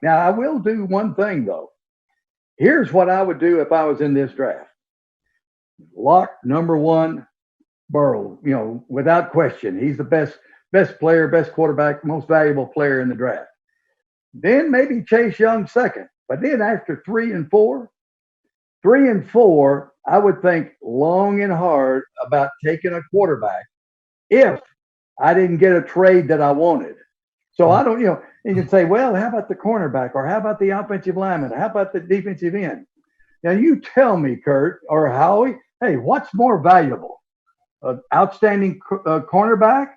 Now, I will do one thing, though. Here's what I would do if I was in this draft. Lock number one, Burrow, without question. He's the best player, best quarterback, most valuable player in the draft. Then maybe Chase Young second. But then after three and four, I would think long and hard about taking a quarterback if I didn't get a trade that I wanted. So I don't, you can say, well, how about the cornerback, or how about the offensive lineman? How about the defensive end? Now you tell me, Kurt or Howie, hey, what's more valuable? An outstanding cornerback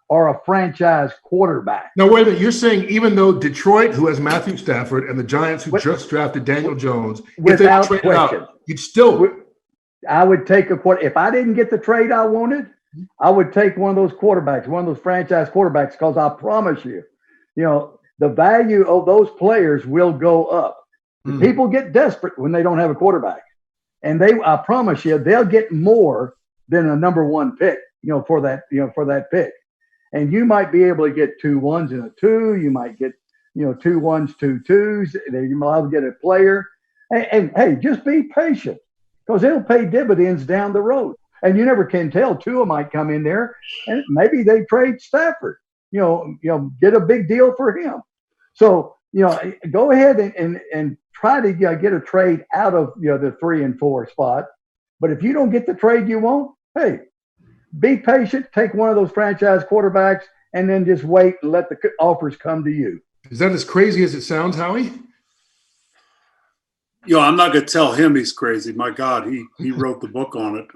or a franchise quarterback? No, wait a minute. You're saying even though Detroit, who has Matthew Stafford, and the Giants, who just drafted Daniel Jones, if they traded out, you'd still. I would take if I didn't get the trade I wanted, I would take one of those quarterbacks, one of those franchise quarterbacks, because I promise you, the value of those players will go up. People get desperate when they don't have a quarterback, and I promise you, they'll get more than a number one pick, for that pick. And you might be able to get 2 1s and a 2. You might get, 2 1s, 2 2s. You might get a player. And hey, just be patient, because it'll pay dividends down the road. And you never can tell. Tua might come in there, and maybe they trade Stafford. Get a big deal for him. So go ahead and try to get a trade out of the 3 and 4 spot. But if you don't get the trade you want, hey, be patient. Take one of those franchise quarterbacks, and then just wait and let the offers come to you. Is that as crazy as it sounds, Howie? I'm not going to tell him he's crazy. My God, he wrote the book on it.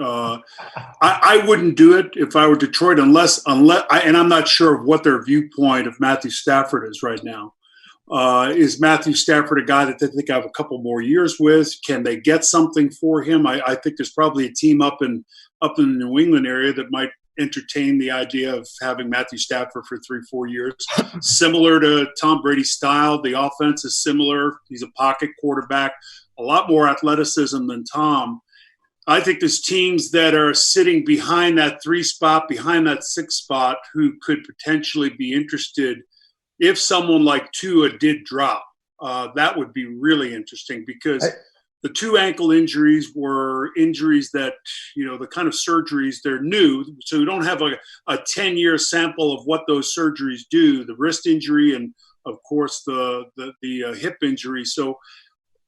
I wouldn't do it if I were Detroit unless, and I'm not sure of what their viewpoint of Matthew Stafford is right now. Is Matthew Stafford a guy that they think I have a couple more years with? Can they get something for him? I think there's probably a team up in the New England area that might entertain the idea of having Matthew Stafford for 3-4 years. Similar to Tom Brady's style, the offense is similar. He's a pocket quarterback, a lot more athleticism than Tom. I think there's teams that are sitting behind that 3 spot, behind that 6 spot, who could potentially be interested if someone like Tua did drop. That would be really interesting, because the 2 ankle injuries were injuries that, the kind of surgeries, they're new. So we don't have a 10-year sample of what those surgeries do, the wrist injury and, of course, the hip injury. So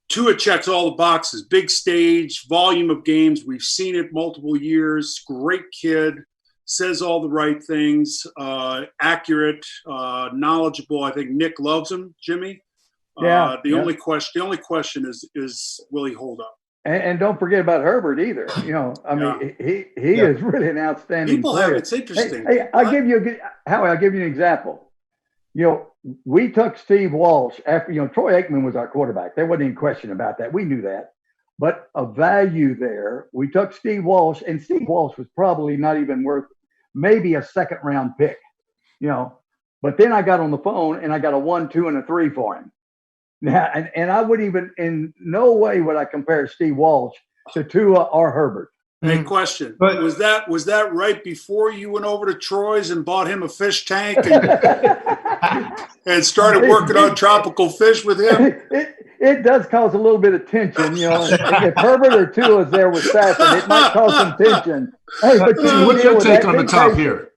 Tua checks all the boxes: big stage, volume of games. We've seen it multiple years. Great kid, says all the right things, accurate, knowledgeable. I think Nick loves him, Jimmy. The only question is will he hold up? And don't forget about Herbert either. He is really an outstanding player. It's interesting. Hey, I'll give you an example. We took Steve Walsh after, Troy Aikman was our quarterback. There wasn't any question about that. We knew that. But a value there, we took Steve Walsh, and Steve Walsh was probably not even worth maybe a second-round pick, But then I got on the phone, and I got a 1, 2, and a 3 for him. Now, and I would even, in no way would I compare Steve Walsh to Tua or Herbert. Hey, question. But was that right before you went over to Troy's and bought him a fish tank and started working on tropical fish with him? It does cause a little bit of tension, If Herbert or Tua is there with Stafford, it might cause some tension. Hey, but what's your take on the top here?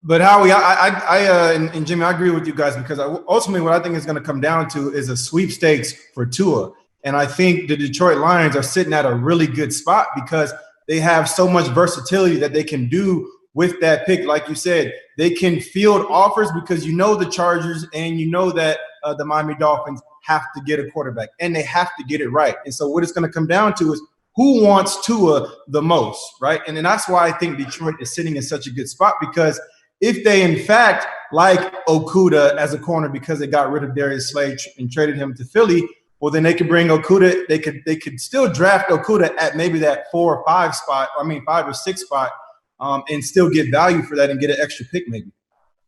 But Howie, and Jimmy, I agree with you guys, because ultimately what I think is going to come down to is a sweepstakes for Tua. And I think the Detroit Lions are sitting at a really good spot because they have so much versatility that they can do with that pick. Like you said, they can field offers because the Chargers and that the Miami Dolphins have to get a quarterback, and they have to get it right. And so what it's going to come down to is who wants Tua the most, right? And then that's why I think Detroit is sitting in such a good spot, because if they, in fact, like Okudah as a corner because they got rid of Darius Slay and traded him to Philly, well, then they could bring Okudah. They could still draft Okudah at maybe that 4 or 5 spot, 5 or 6 spot, and still get value for that and get an extra pick maybe.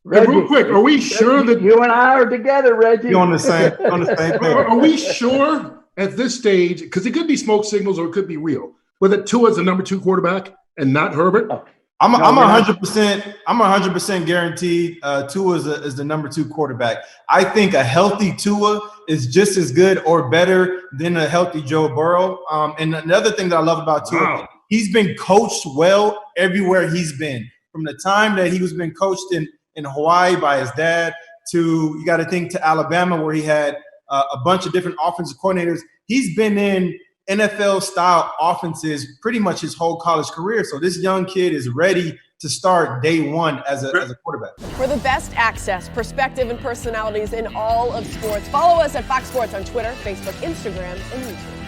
Reggie, real quick, are we sure that you and I are together, Reggie? You're on the same page. Are we sure at this stage, because it could be smoke signals or it could be real, whether Tua is the number 2 quarterback and not Herbert? I'm 100% guaranteed Tua is the number 2 quarterback. I think a healthy Tua is just as good or better than a healthy Joe Burrow. And another thing that I love about Tua, he's been coached well everywhere he's been. From the time that he was being coached in Hawaii by his dad to, you got to think, to Alabama, where he had a bunch of different offensive coordinators. He's been in NFL-style offenses pretty much his whole college career. So this young kid is ready to start day one as a quarterback. For the best access, perspective, and personalities in all of sports, follow us at Fox Sports on Twitter, Facebook, Instagram, and YouTube.